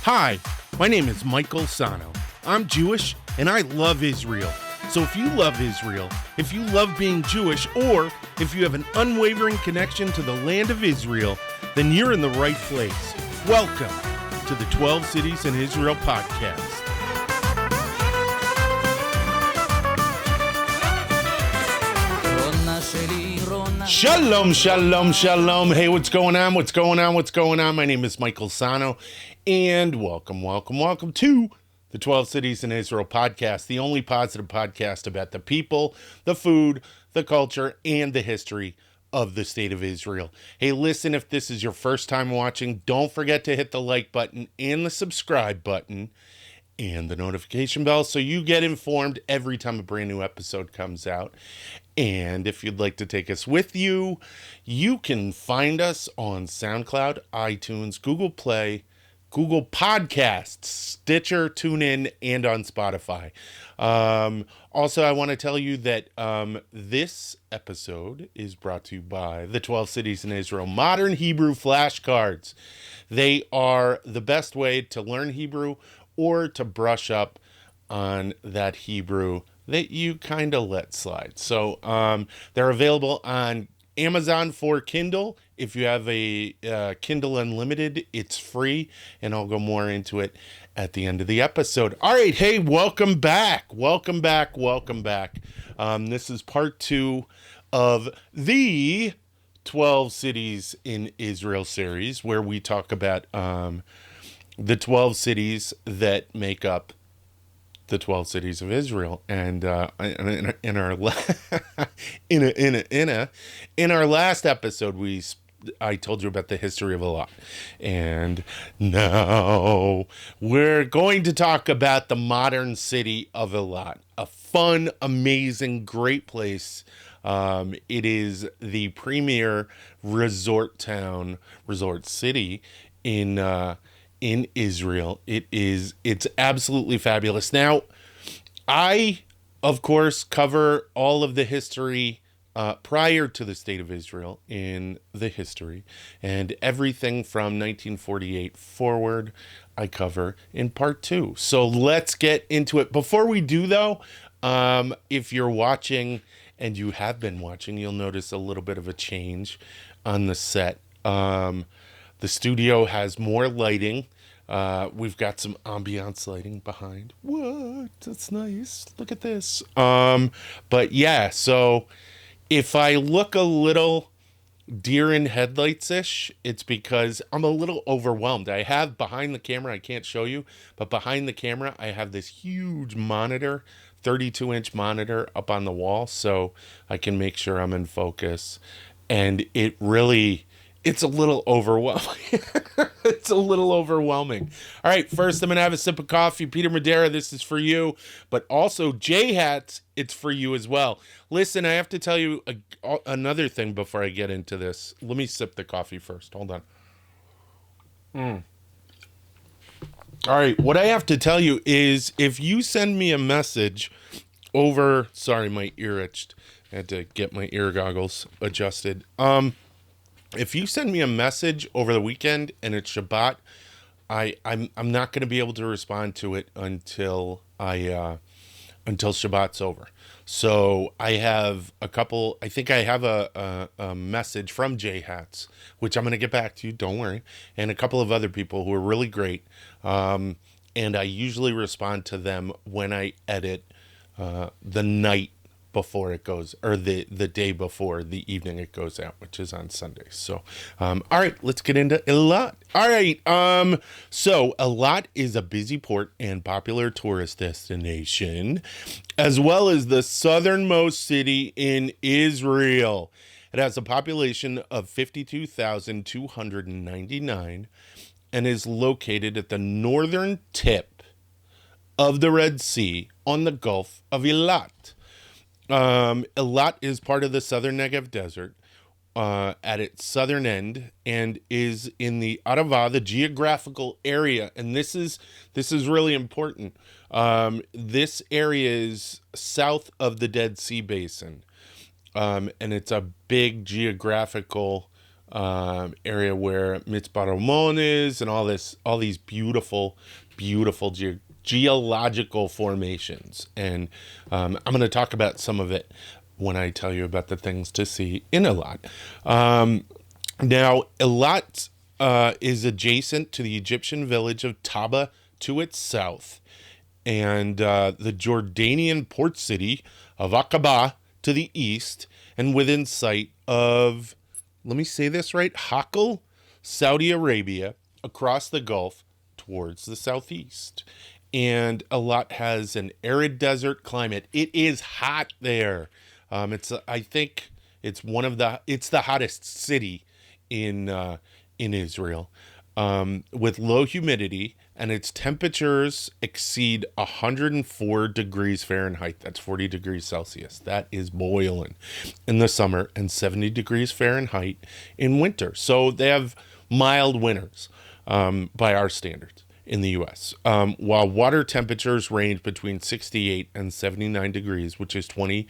Hi, my name is Michael Sahno. I'm Jewish and I love Israel. So if you love Israel, if you love being Jewish, or if you have an unwavering connection to the land of Israel, then you're in the right place. Welcome to the 12 Cities in Israel podcast. Shalom, shalom, shalom. Hey, what's going on? What's going on? What's going on? My name is Michael Sahno, and welcome to the 12 Cities in Israel podcast, the only positive podcast about the people, the food, the culture, and the history of the state of Israel. Hey, listen, if this is your first time watching, don't forget to hit the like button and the subscribe button and the notification bell so you get informed every time a brand new episode comes out. And if you'd like to take us with you, you can find us on SoundCloud, iTunes, Google Play, Google Podcasts, Stitcher, TuneIn, and on Spotify. Also, I want to tell you that this episode is brought to you by the 12 Cities in Israel Modern Hebrew Flashcards. They are the best way to learn Hebrew or to brush up on that Hebrew that you kind of let slide. So they're available on Amazon for Kindle. If you have a Kindle Unlimited, it's free, and I'll go more into it at the end of the episode. All right, hey, welcome back. This is part 2 of the 12 Cities in Israel series, where we talk about the 12 cities that make up the 12 cities of Israel. And in our last episode, I told you about the history of Eilat, and now we're going to talk about the modern city of Eilat. A fun, amazing, great place. It is the premier resort city in Israel. It's absolutely fabulous. Now, I, of course, cover all of the history prior to the state of Israel in the history, and everything from 1948 forward I cover in part 2. So let's get into it. Before we do, though, if you're watching, and you have been watching, you'll notice a little bit of a change on the set. The studio has more lighting. We've got some ambiance lighting behind. What? That's nice. Look at this. But yeah, so if I look a little deer in headlights-ish, it's because I'm a little overwhelmed. I have behind the camera, I can't show you, but behind the camera, I have this huge monitor, 32-inch monitor up on the wall, so I can make sure I'm in focus. And it's a little overwhelming. It's a little overwhelming. All right, first I'm going to have a sip of coffee. Peter Madeira, this is for you. But also, J-Hats, it's for you as well. Listen, I have to tell you another thing before I get into this. Let me sip the coffee first. Hold on. All right, what I have to tell you is if you send me a message over... Sorry, my ear itched. I had to get my ear goggles adjusted. If you send me a message over the weekend and it's Shabbat, I'm not going to be able to respond to it until Shabbat's over. So I have I have a message from J-Hats, which I'm going to get back to you, don't worry, and a couple of other people who are really great. And I usually respond to them when I edit the night before it goes, or the day before the evening it goes out, which is on Sunday. So, all right, let's get into Eilat. All right, so Eilat is a busy port and popular tourist destination, as well as the southernmost city in Israel. It has a population of 52,299 and is located at the northern tip of the Red Sea on the Gulf of Eilat. Eilat is part of the southern Negev Desert at its southern end, and is in the Arava, the geographical area. And this is really important. This area is south of the Dead Sea Basin, and it's a big geographical area where Mitzbaromon is, and all these beautiful, beautiful geological formations. And I'm going to talk about some of it when I tell you about the things to see in Eilat. Now, Eilat is adjacent to the Egyptian village of Taba to its south, and the Jordanian port city of Aqaba to the east, and within sight of, let me say this right, Hakil, Saudi Arabia, across the Gulf towards the southeast. And Eilat has an arid desert climate. It is hot there. I think it's it's the hottest city in Israel, with low humidity, and its temperatures exceed 104 degrees Fahrenheit. That's 40 degrees Celsius. That is boiling in the summer, and 70 degrees Fahrenheit in winter. So they have mild winters by our standards in the U.S., while water temperatures range between 68 and 79 degrees, which is 20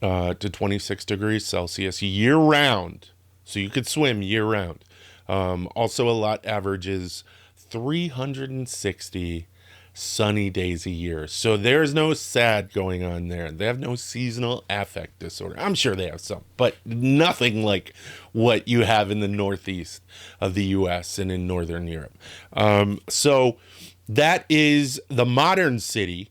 to 26 degrees Celsius year round. So you could swim year round. Also, Eilat averages 360 sunny days a year. So there's no sad going on there. They have no seasonal affect disorder. I'm sure they have some, but nothing like what you have in the northeast of the U.S. and in northern Europe. So that is the modern city,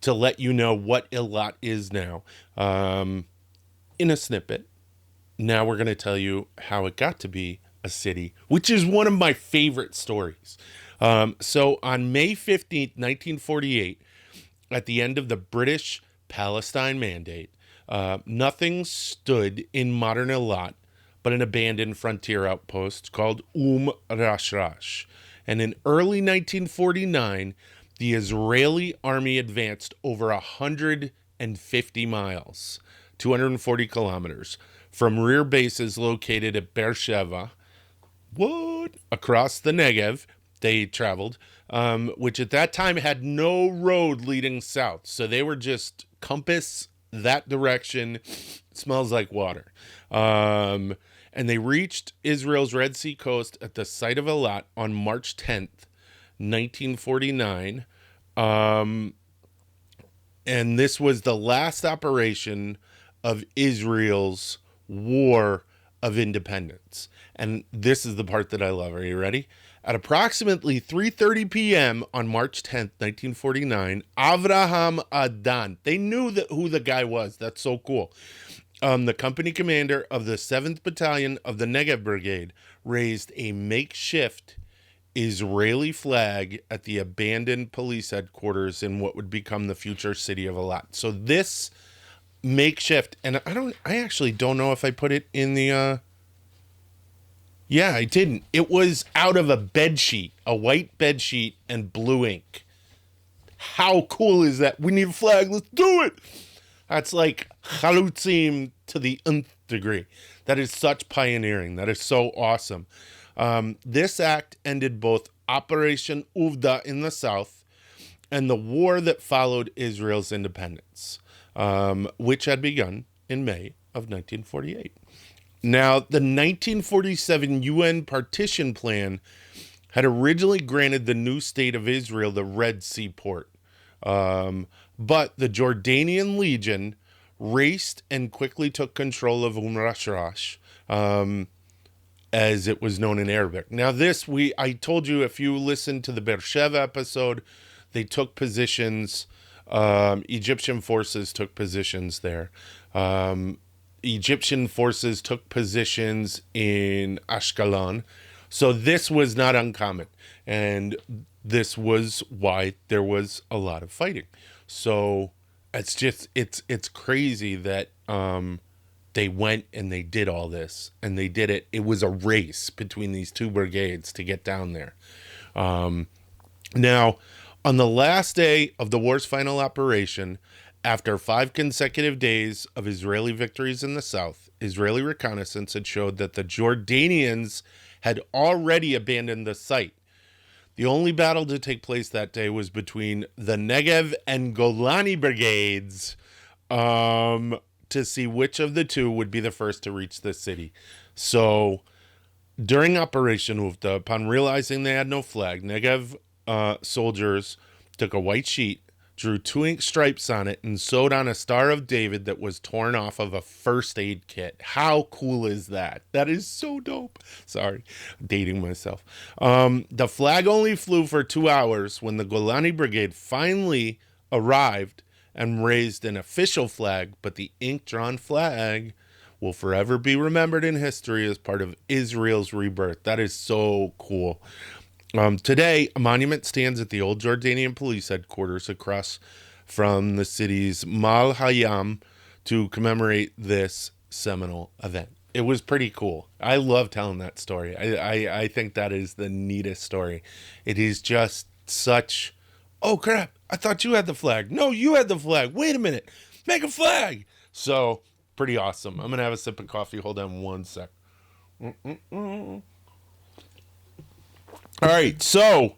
to let you know what Eilat is now, in a snippet. Now we're going to tell you how it got to be a city, which is one of my favorite stories. So on May 15th, 1948, at the end of the British Palestine Mandate, nothing stood in modern Eilat but an abandoned frontier outpost called Rashrash. And in early 1949, the Israeli army advanced over 150 miles, 240 kilometers, from rear bases located at Beersheba, across the Negev. They traveled, which at that time had no road leading south. So they were just compass that direction. Smells like water. And they reached Israel's Red Sea coast at the site of Eilat on March 10th, 1949. And this was the last operation of Israel's War of Independence. And this is the part that I love. Are you ready? At approximately 3:30 p.m. on March 10th, 1949, Avraham Adan, they knew who the guy was. That's so cool. The company commander of the 7th Battalion of the Negev Brigade raised a makeshift Israeli flag at the abandoned police headquarters in what would become the future city of Eilat. So this makeshift, and I actually don't know if I put it in the, yeah, I didn't. It was out of a bed sheet, a white bed sheet and blue ink. How cool is that? We need a flag. Let's do it. That's like chalutzim to the nth degree. That is such pioneering. That is so awesome. This act ended both Operation Uvda in the south and the war that followed Israel's independence, which had begun in May of 1948. Now, the 1947 UN partition plan had originally granted the new state of Israel the Red Sea port. But the Jordanian Legion raced and quickly took control of Rashrash, as it was known in Arabic. Now I told you, if you listened to the Beersheba episode, they took positions, Egyptian forces took positions there. Egyptian forces took positions in Ashkelon. So this was not uncommon. And this was why there was a lot of fighting. So it's crazy that they went and they did all this, and they did it. It was a race between these two brigades to get down there. Now, on the last day of the war's final operation, after 5 consecutive days of Israeli victories in the south, Israeli reconnaissance had showed that the Jordanians had already abandoned the site. The only battle to take place that day was between the Negev and Golani brigades, to see which of the two would be the first to reach the city. So During Operation Ufta, upon realizing they had no flag, Negev soldiers took a white sheet, drew 2 ink stripes on it, and sewed on a Star of David that was torn off of a first aid kit. How cool is that? That is so dope. Sorry, dating myself. The flag only flew for 2 hours when the Golani Brigade finally arrived and raised an official flag, but the ink-drawn flag will forever be remembered in history as part of Israel's rebirth. That is so cool. Today, a monument stands at the old Jordanian police headquarters across from the city's Mal Hayam to commemorate this seminal event. It was pretty cool. I love telling that story. I think that is the neatest story. It is just such, oh crap, I thought you had the flag. No, you had the flag. Wait a minute. Make a flag. So, pretty awesome. I'm going to have a sip of coffee. Hold on one sec. All right, so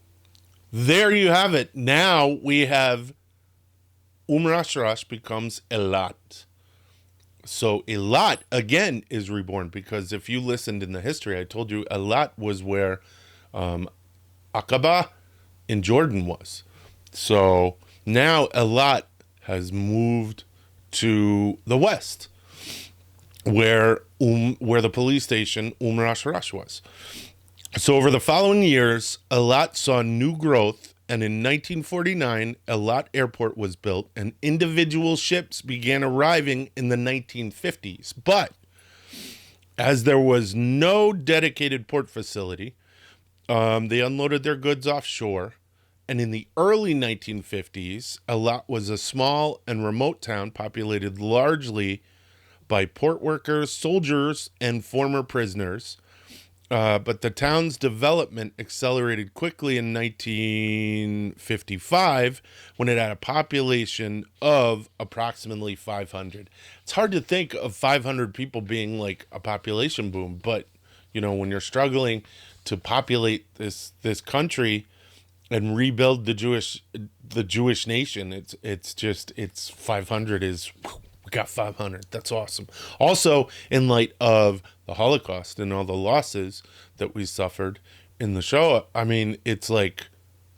there you have it. Now we have Rashrash becomes Eilat. So Eilat, again, is reborn, because if you listened in the history, I told you Eilat was where Aqaba in Jordan was. So now Eilat has moved to the west, where the police station Rashrash was. So over the following years, Eilat saw new growth, and in 1949, Eilat Airport was built, and individual ships began arriving in the 1950s. But as there was no dedicated port facility, they unloaded their goods offshore, and in the early 1950s, Eilat was a small and remote town populated largely by port workers, soldiers, and former prisoners. But the town's development accelerated quickly in 1955 when it had a population of approximately 500. It's hard to think of 500 people being like a population boom, but you know, when you're struggling to populate this country and rebuild the Jewish nation, it's 500 is. We got 500. That's awesome. Also, in light of the Holocaust and all the losses that we suffered in the Shoah, I mean, it's like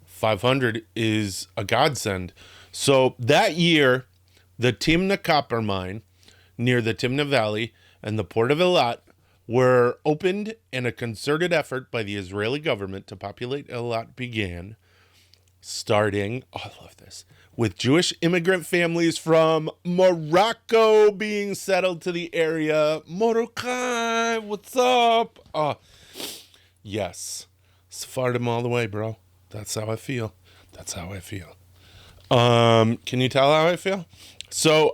500 is a godsend. So that year, the Timna copper mine near the Timna Valley and the port of Eilat were opened, and a concerted effort by the Israeli government to populate Eilat began, starting, oh, I love this, with Jewish immigrant families from Morocco being settled to the area. Morocco, what's up? Yes. Sephardim all the way, bro. That's how I feel. That's how I feel. Can you tell how I feel? So,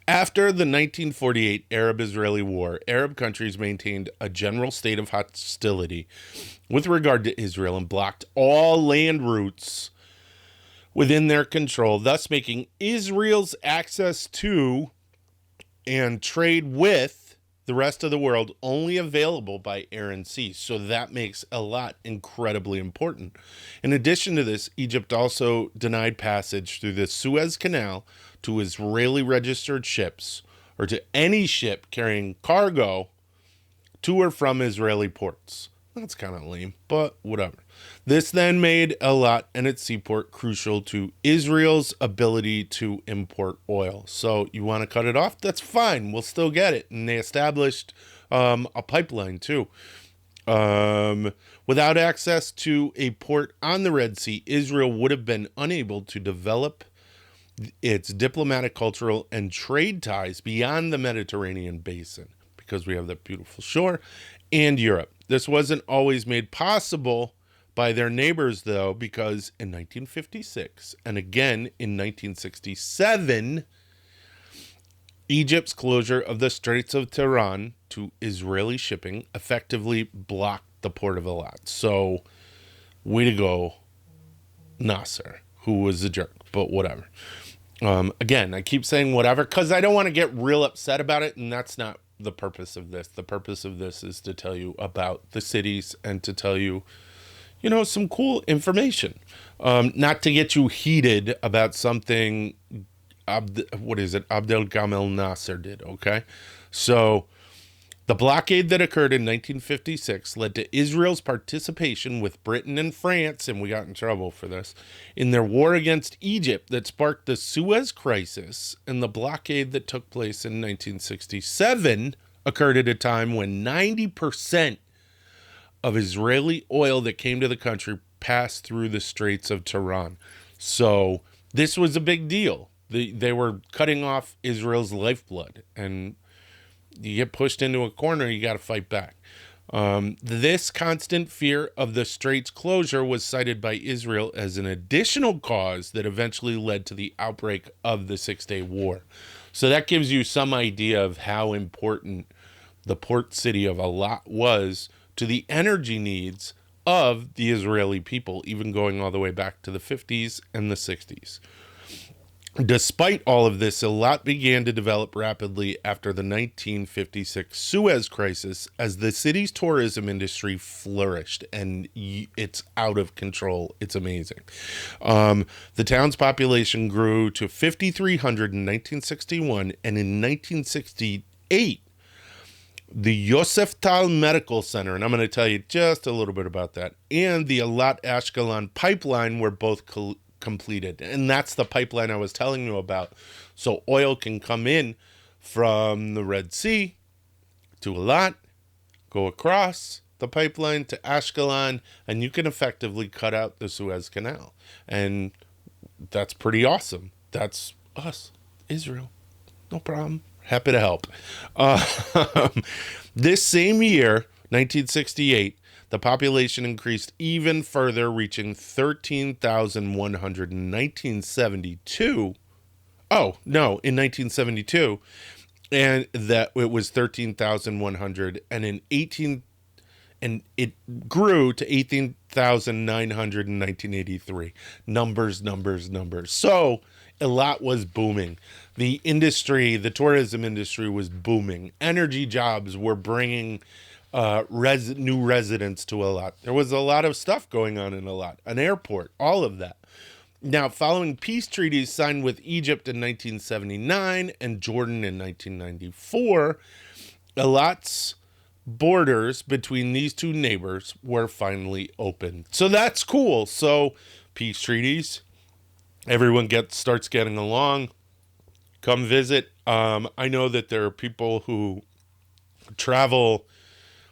after the 1948 Arab-Israeli War, Arab countries maintained a general state of hostility with regard to Israel and blocked all land routes within their control, thus making Israel's access to and trade with the rest of the world only available by air and sea. So that makes Eilat incredibly important. In addition to this, Egypt also denied passage through the Suez Canal to Israeli-registered ships, or to any ship carrying cargo to or from Israeli ports. That's kind of lame, but whatever. This then made Eilat and its seaport crucial to Israel's ability to import oil. So you want to cut it off? That's fine. We'll still get it. And they established a pipeline too. Without access to a port on the Red Sea, Israel would have been unable to develop its diplomatic, cultural, and trade ties beyond the Mediterranean basin, because we have that beautiful shore, and Europe. This wasn't always made possible by their neighbors, though, because in 1956 and again in 1967, Egypt's closure of the Straits of Tiran to Israeli shipping effectively blocked the port of Eilat. So, way to go, Nasser, who was a jerk, but whatever. Again, I keep saying whatever because I don't want to get real upset about it, and that's not the purpose of this. The purpose of this is to tell you about the cities and to tell you, you know, some cool information. Not to get you heated about something, Abdel Gamal Nasser did, okay? So, The blockade that occurred in 1956 led to Israel's participation with Britain and France, and we got in trouble for this, in their war against Egypt that sparked the Suez Crisis, and the blockade that took place in 1967 occurred at a time when 90% of Israeli oil that came to the country passed through the Straits of Tiran. So this was a big deal. They were cutting off Israel's lifeblood, and you get pushed into a corner, you got to fight back. This constant fear of the Straits closure was cited by Israel as an additional cause that eventually led to the outbreak of the Six-Day War. So that gives you some idea of how important the port city of Eilat was to the energy needs of the Israeli people, even going all the way back to the 50s and the 60s. Despite all of this, Eilat began to develop rapidly after the 1956 Suez Crisis as the city's tourism industry flourished, and it's out of control. It's amazing. The town's population grew to 5,300 in 1961, and in 1968, the Yosef Tal Medical Center, and I'm going to tell you just a little bit about that, and the Eilat-Ashkelon pipeline were both completed. And that's the pipeline I was telling you about. So oil can come in from the Red Sea to Eilat, go across the pipeline to Ashkelon, and you can effectively cut out the Suez Canal. And that's pretty awesome. That's us, Israel. No problem. Happy to help. This same year, 1968, the population increased even further, reaching 13,100 in 1972. Oh, no, in 1972. And that it was 13,100. And it grew to 18,900 in 1983. Numbers. So Eilat was booming. The industry, the tourism industry was booming. Energy jobs were bringing new residents to Eilat. There was a lot of stuff going on in Eilat, an airport, all of that. Now, following peace treaties signed with Egypt in 1979 and Jordan in 1994, Eilat's borders between these two neighbors were finally opened. So that's cool. So peace treaties, everyone starts getting along. Come visit. I know that there are people who travel.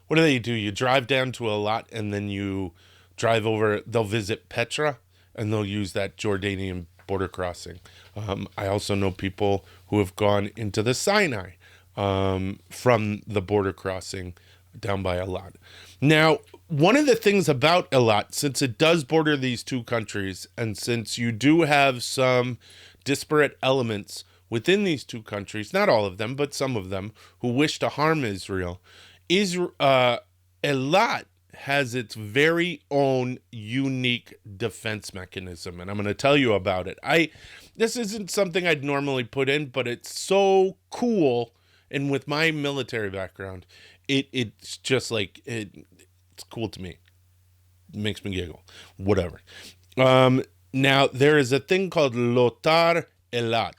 What do? You drive down to Eilat and then you drive over. They'll visit Petra and they'll use that Jordanian border crossing. I also know people who have gone into the Sinai from the border crossing down by Eilat. Now, one of the things about Eilat, since it does border these two countries, and since you do have some disparate elements within these two countries, not all of them, but some of them, who wish to harm Israel, Eilat has its very own unique defense mechanism, and I'm going to tell you about it. This isn't something I'd normally put in, but it's so cool, and with my military background, it's just like it's cool to me. It makes me giggle. Whatever. Now there is a thing called Lotar Eilat.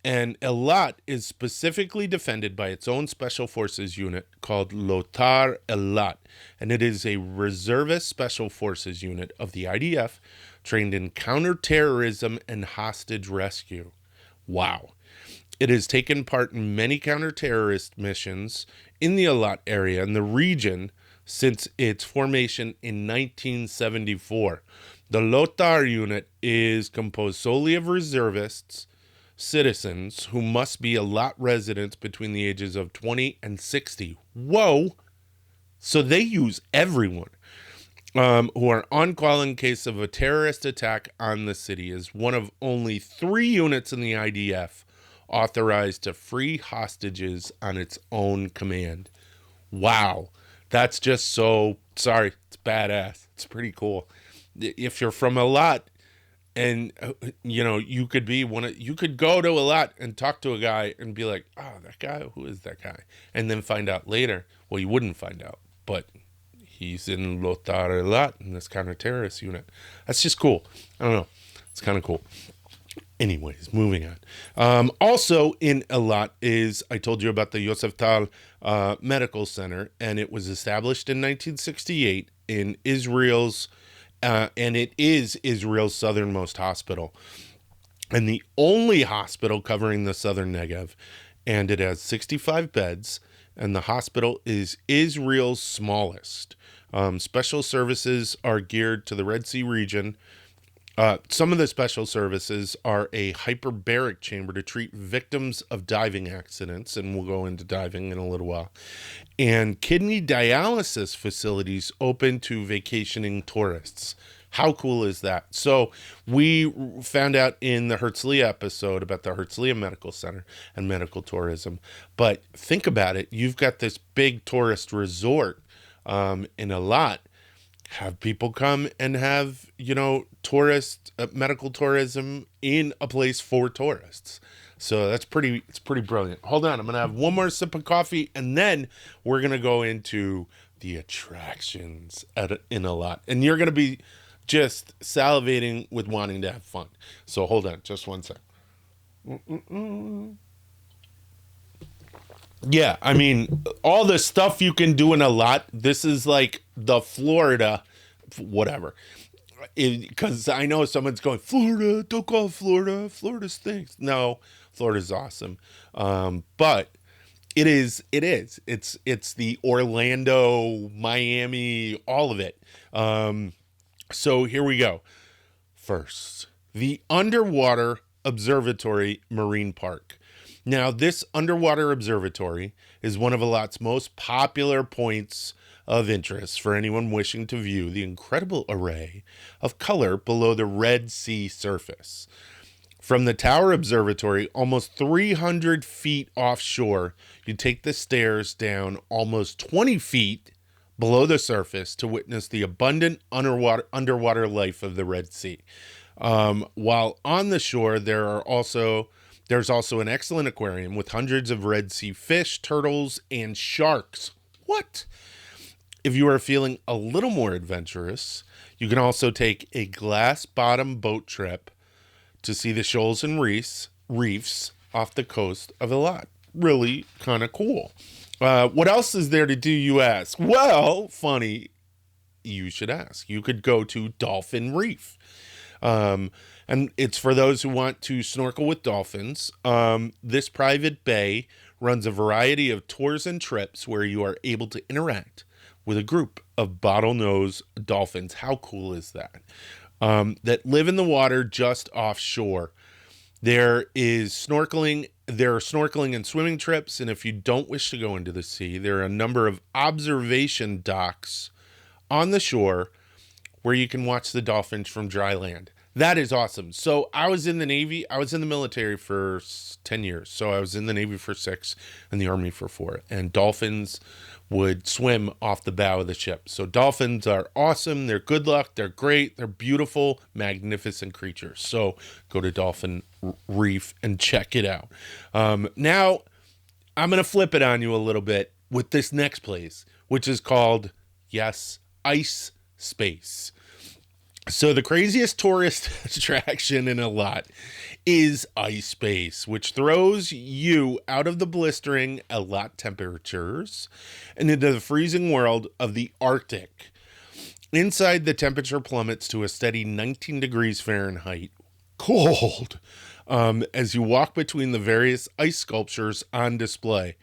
And Eilat is specifically defended by its own special forces unit called Lotar Eilat. And it is a reservist special forces unit of the IDF trained in counterterrorism and hostage rescue. Wow. It has taken part in many counter-terrorist missions in the Eilat area and the region since its formation in 1974. The Lotar unit is composed solely of reservists, citizens who must be Eilat residents between the ages of 20 and 60. Whoa! So they use everyone who are on call in case of a terrorist attack on the city, is one of only 3 units in the IDF authorized to free hostages on its own command. Wow. That's just it's badass. It's pretty cool. If you're from Eilat, and you could go to Eilat and talk to a guy and be like, oh, that guy, who is that guy? And then find out later, well, you wouldn't find out, but he's in Lotar Eilat in this counter-terrorist unit. That's just cool. I don't know. It's kind of cool. Anyways, moving on. Also in Eilat is, I told you about the Yosef Tal Medical Center, and it was established in 1968 in Israel's, and it is Israel's southernmost hospital, and the only hospital covering the southern Negev, and it has 65 beds, and the hospital is Israel's smallest. Special services are geared to the Red Sea region. Some of the special services are a hyperbaric chamber to treat victims of diving accidents, and we'll go into diving in a little while, and kidney dialysis facilities open to vacationing tourists. How cool is that? So we found out in the Herzliya episode about the Herzliya Medical Center and medical tourism. But think about it. You've got this big tourist resort in Eilat. Have people come and have, tourist medical tourism in a place for tourists. So it's pretty brilliant. Hold on, I'm going to have one more sip of coffee, and then we're going to go into the attractions in Eilat. And you're going to be just salivating with wanting to have fun. So hold on, just one sec. Yeah, I mean, all the stuff you can do in Eilat, this is like the Florida, whatever. Because I know someone's going, Florida, don't call it Florida. Florida stinks. No, Florida's awesome. But it is. It's the Orlando, Miami, all of it. So here we go. First, the Underwater Observatory Marine Park. Now, this underwater observatory is one of Eilat's most popular points of interest for anyone wishing to view the incredible array of color below the Red Sea surface. From the Tower Observatory, almost 300 feet offshore, you take the stairs down almost 20 feet below the surface to witness the abundant underwater life of the Red Sea. While on the shore, there's also an excellent aquarium with hundreds of Red Sea fish, turtles, and sharks. What? If you are feeling a little more adventurous, you can also take a glass bottom boat trip to see the shoals and reefs off the coast of Eilat. Really kind of cool. What else is there to do, you ask? Well, funny, you should ask. You could go to Dolphin Reef. And it's for those who want to snorkel with dolphins. This private bay runs a variety of tours and trips where you are able to interact with a group of bottlenose dolphins. How cool is that? That live in the water just offshore. There are snorkeling and swimming trips, and if you don't wish to go into the sea, there are a number of observation docks on the shore where you can watch the dolphins from dry land. That is awesome. So I was in the Navy. I was in the military for 10 years. So I was in the Navy for 6 and the Army for 4. And dolphins would swim off the bow of the ship. So dolphins are awesome. They're good luck. They're great. They're beautiful, magnificent creatures. So go to Dolphin Reef and check it out. Now, I'm going to flip it on you a little bit with this next place, which is called, yes, Ice Space. So the craziest tourist attraction in Eilat is Ice Space, which throws you out of the blistering Eilat temperatures and into the freezing world of the Arctic. Inside, the temperature plummets to a steady 19 degrees Fahrenheit. Cold. As you walk between the various ice sculptures on display.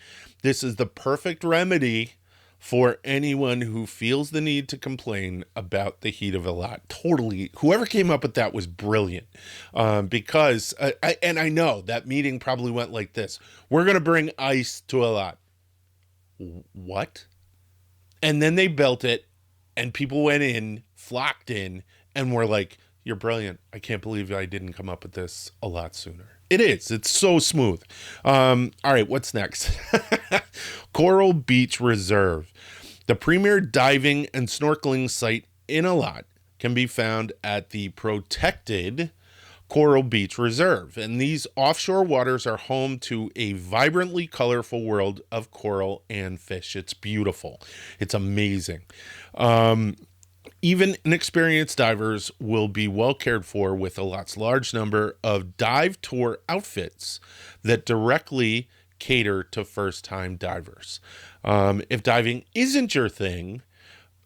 This is the perfect remedy for anyone who feels the need to complain about the heat of Eilat. Totally. Whoever came up with that was brilliant. Because, I know that meeting probably went like this. We're going to bring ice to Eilat. What? And then they built it, and people went in, flocked in, and were like, you're brilliant. I can't believe I didn't come up with this a lot sooner. It is. It's so smooth. All right, what's next? Coral Beach Reserve. The premier diving and snorkeling site in Eilat can be found at the protected Coral Beach Reserve. And these offshore waters are home to a vibrantly colorful world of coral and fish. It's beautiful. It's amazing. Even inexperienced divers will be well cared for with Eilat's large number of dive tour outfits that directly cater to first-time divers. If diving isn't your thing,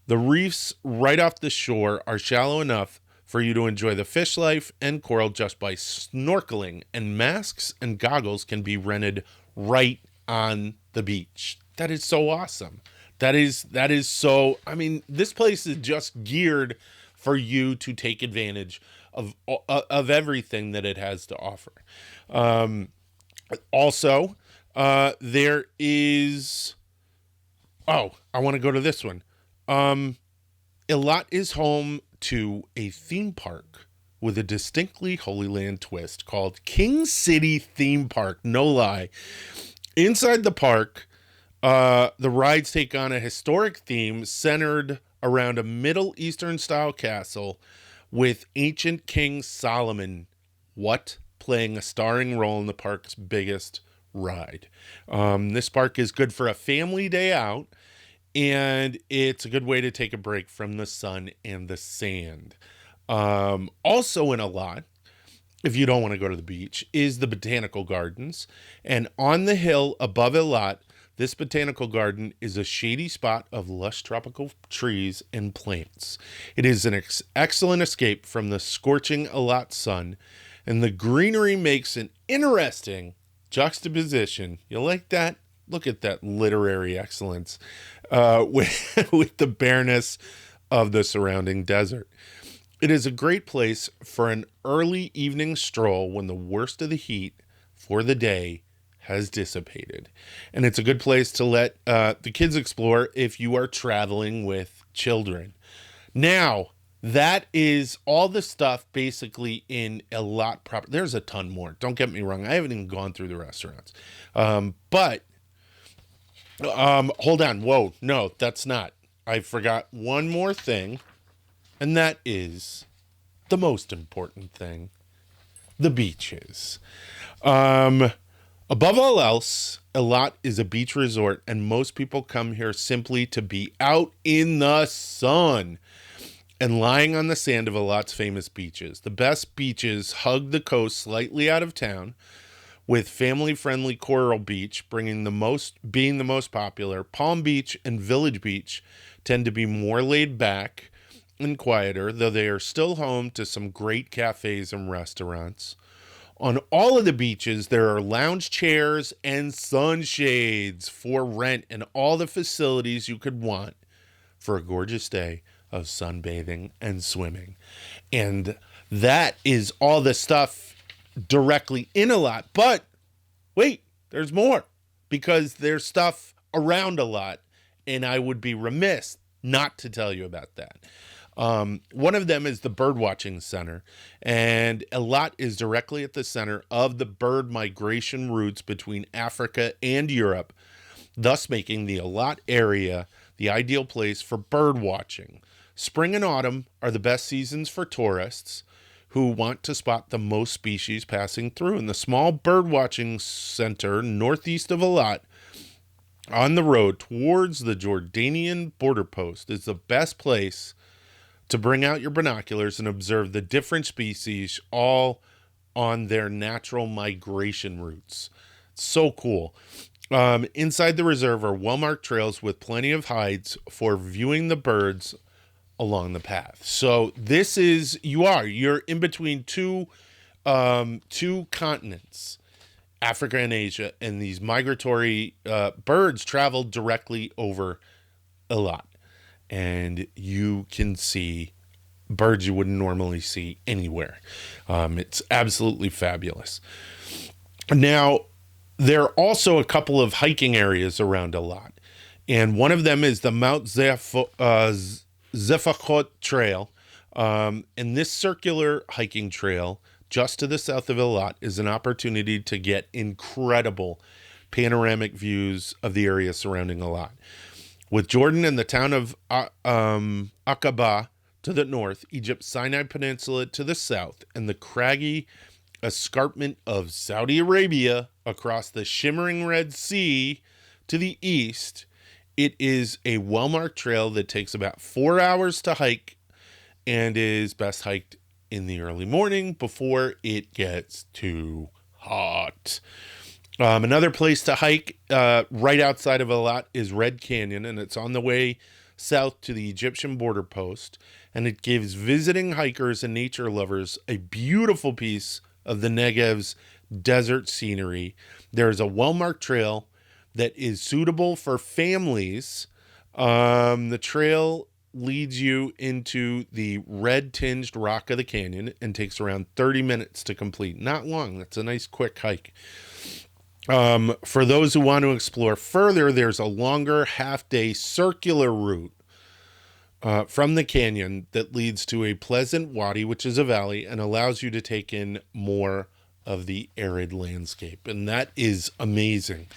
the reefs right off the shore are shallow enough for you to enjoy the fish life and coral just by snorkeling, and masks and goggles can be rented right on the beach. That is so awesome. That is so, I mean, this place is just geared for you to take advantage of everything that it has to offer. Also, there is, I want to go to this one. Eilat is home to a theme park with a distinctly Holy Land twist called King City Theme Park. No lie. Inside the park, the rides take on a historic theme centered around a Middle Eastern style castle with ancient King Solomon playing a starring role in the park's biggest ride. This park is good for a family day out, and it's a good way to take a break from the sun and the sand. Also in Eilat, if you don't want to go to the beach, is the Botanical Gardens. And on the hill above Eilat, this botanical garden is a shady spot of lush tropical trees and plants. It is an excellent escape from the scorching Eilat sun, and the greenery makes an interesting juxtaposition. You like that? Look at that literary excellence with the bareness of the surrounding desert. It is a great place for an early evening stroll when the worst of the heat for the day has dissipated. And it's a good place to let the kids explore if you are traveling with children. Now, that is all the stuff basically in Eilat proper. There's a ton more. Don't get me wrong. I haven't even gone through the restaurants. But hold on. Whoa. No, that's not. I forgot one more thing. And that is the most important thing. The beaches. Above all else, Eilat is a beach resort, and most people come here simply to be out in the sun and lying on the sand of Eilat's famous beaches. The best beaches hug the coast slightly out of town, with family-friendly Coral Beach being the most popular. Palm Beach and Village Beach tend to be more laid back and quieter, though they are still home to some great cafes and restaurants. On all of the beaches, there are lounge chairs and sunshades for rent and all the facilities you could want for a gorgeous day of sunbathing and swimming. And that is all the stuff directly in Eilat. But wait, there's more, because there's stuff around Eilat, and I would be remiss not to tell you about that. One of them is the Birdwatching Center, and Eilat is directly at the center of the bird migration routes between Africa and Europe, thus making the Eilat area the ideal place for bird watching. Spring and autumn are the best seasons for tourists who want to spot the most species passing through. And the small birdwatching center northeast of Eilat, on the road towards the Jordanian border post, is the best place to bring out your binoculars and observe the different species all on their natural migration routes. So cool. Inside the reserve are well-marked trails with plenty of hides for viewing the birds along the path. So this is, you're in between two continents, Africa and Asia, and these migratory birds travel directly over Eilat. And you can see birds you wouldn't normally see anywhere. It's absolutely fabulous. Now, there are also a couple of hiking areas around Eilat, and one of them is the Mount Zefachot Trail. And this circular hiking trail just to the south of Eilat is an opportunity to get incredible panoramic views of the area surrounding Eilat. With Jordan and the town of Aqaba to the north, Egypt's Sinai Peninsula to the south, and the craggy escarpment of Saudi Arabia across the shimmering Red Sea to the east, it is a well-marked trail that takes about 4 hours to hike and is best hiked in the early morning before it gets too hot. Another place to hike right outside of Eilat is Red Canyon, and it's on the way south to the Egyptian border post, and it gives visiting hikers and nature lovers a beautiful piece of the Negev's desert scenery. There is a well-marked trail that is suitable for families. The trail leads you into the red-tinged rock of the canyon and takes around 30 minutes to complete. Not long. That's a nice quick hike. For those who want to explore further, there's a longer half-day circular route from the canyon that leads to a pleasant wadi, which is a valley, and allows you to take in more of the arid landscape. And that is amazing.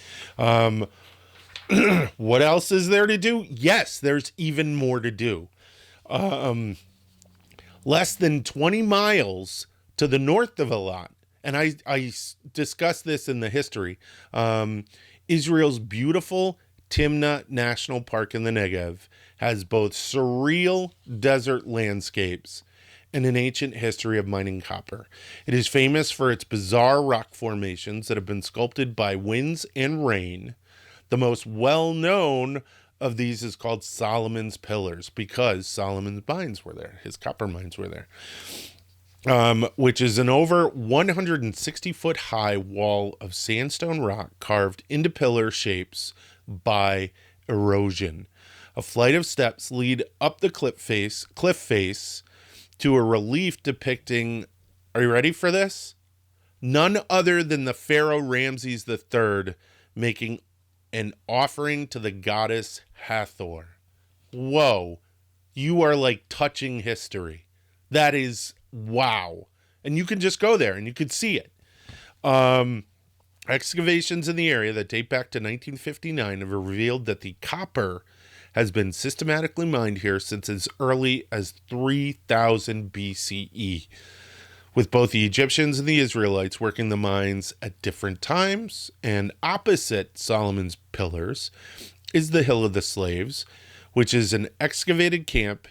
What else is there to do? Yes, there's even more to do. Less than 20 miles to the north of Eilat, and I discussed this in the history, Israel's beautiful Timna National Park in the Negev has both surreal desert landscapes and an ancient history of mining copper. It is famous for its bizarre rock formations that have been sculpted by winds and rain. The most well-known of these is called Solomon's Pillars, because Solomon's mines were there. His copper mines were there. Which is an over 160-foot high wall of sandstone rock carved into pillar shapes by erosion. A flight of steps lead up the cliff face to a relief depicting, are you ready for this? None other than the Pharaoh Ramses III making an offering to the goddess Hathor. Whoa, you are like touching history. That is wow. And you can just go there and you can see it. Excavations in the area that date back to 1959 have revealed that the copper has been systematically mined here since as early as 3000 BCE, with both the Egyptians and the Israelites working the mines at different times. And opposite Solomon's Pillars is the Hill of the Slaves, which is an excavated camp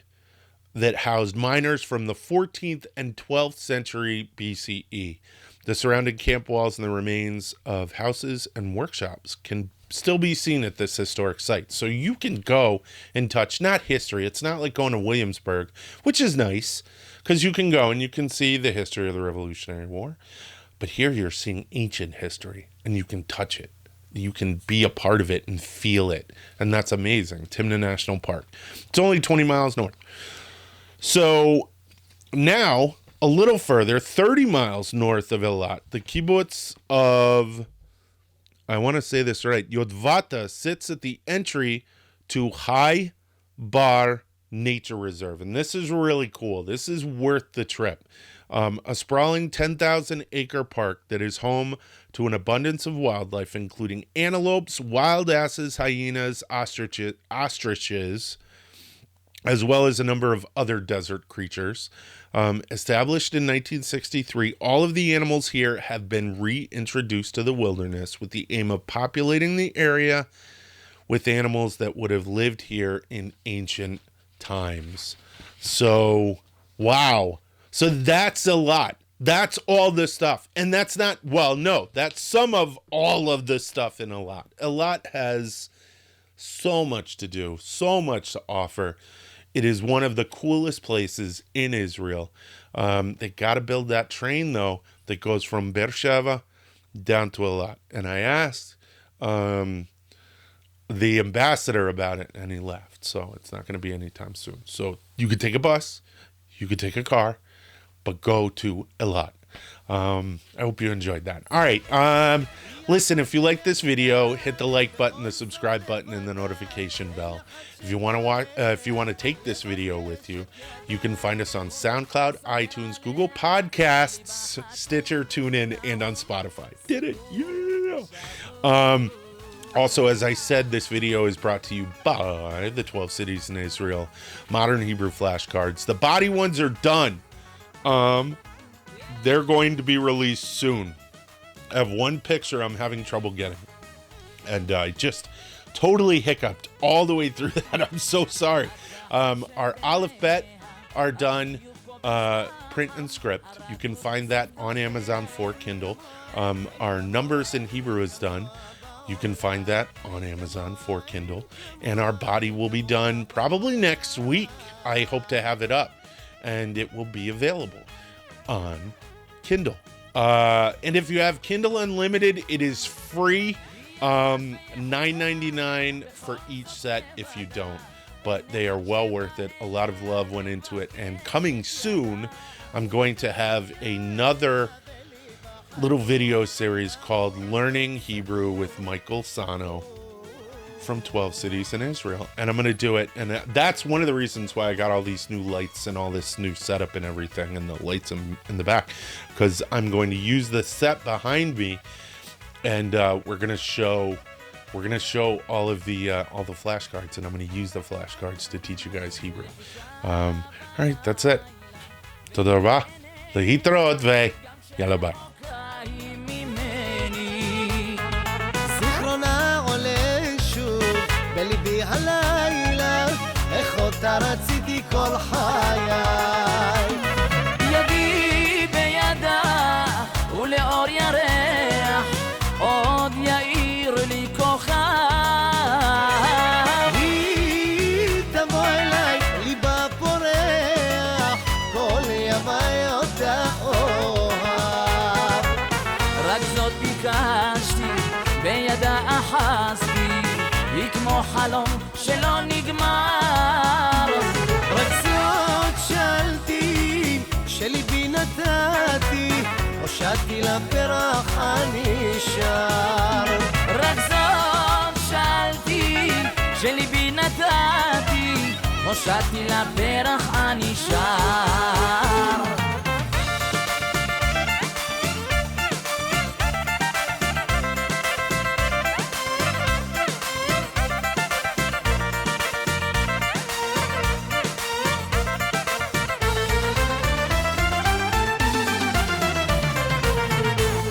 that housed miners from the 14th and 12th century BCE. The surrounding camp walls and the remains of houses and workshops can still be seen at this historic site. So you can go and touch, not history. It's not like going to Williamsburg, which is nice because you can go and you can see the history of the Revolutionary War. But here you're seeing ancient history and you can touch it. You can be a part of it and feel it. And that's amazing. Timna National Park. It's only 20 miles north. So now, a little further, 30 miles north of Eilat, the kibbutz of, I want to say this right, Yotvata sits at the entry to High Bar Nature Reserve. And this is really cool. This is worth the trip. A sprawling 10,000-acre park that is home to an abundance of wildlife, including antelopes, wild asses, hyenas, ostriches, as well as a number of other desert creatures. Established in 1963, all of the animals here have been reintroduced to the wilderness with the aim of populating the area with animals that would have lived here in ancient times. So, wow. So that's a lot. That's all the stuff. And that's not, well, no, that's some of all of the stuff in Eilat. Eilat has so much to do, so much to offer. It is one of the coolest places in Israel. They got to build that train, though, that goes from Beersheba down to Eilat. And I asked the ambassador about it, and he left. So it's not going to be anytime soon. So you could take a bus, you could take a car, but go to Eilat. I hope you enjoyed that. All right. Listen, if you like this video, hit the like button, the subscribe button, and the notification bell. If you want to watch, if you want to take this video with you, you can find us on SoundCloud, iTunes, Google Podcasts, Stitcher, TuneIn, and on Spotify. Did it? Yeah. Also, as I said, this video is brought to you by the 12 Cities in Israel Modern Hebrew flashcards. The body ones are done. They're going to be released soon. I have one picture I'm having trouble getting. And I just totally hiccuped all the way through that. I'm so sorry. Our Aleph Bet are done print and script. You can find that on Amazon for Kindle. Our Numbers in Hebrew is done. You can find that on Amazon for Kindle. And our Body will be done probably next week. I hope to have it up. And it will be available on Kindle. And if you have Kindle Unlimited, it is free. $9.99 for each set if you don't. But they are well worth it. A lot of love went into it. And coming soon, I'm going to have another little video series called Learning Hebrew with Michael Sahno from 12 Cities in Israel. And I'm going to do it. And that's one of the reasons why I got all these new lights and all this new setup and everything, and the lights in the back, because I'm going to use the set behind me, and we're going to show all the flashcards, and I'm going to use the flashcards to teach you guys Hebrew. All right, that's it. תודה רבה. להתראות ויאללה ביי. זיכרונה עולה שוב בליבי הלילה, איך אותה רציתי כל חיי. ידי בידה ולאור ירח עוד יאיר לי כוכב. היא תבוא אליי ליבה פורח, כל ימי אותה אוהב. רק זאת ביקשתי בידה אחזתי, היא כמו חלום שלא נגמר. רק זאת שאלתי, שליבי נתתי, הושעתי לפרח הנשאר. רק זאת שאלתי, שליבי נתתי, הושעתי לפרח הנשאר.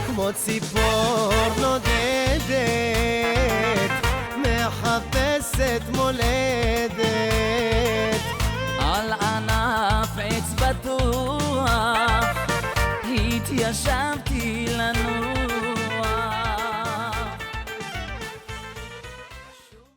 כמו ציפור נודדת, מחפשת מולדת, על ענף עץ בטוח התיישבתי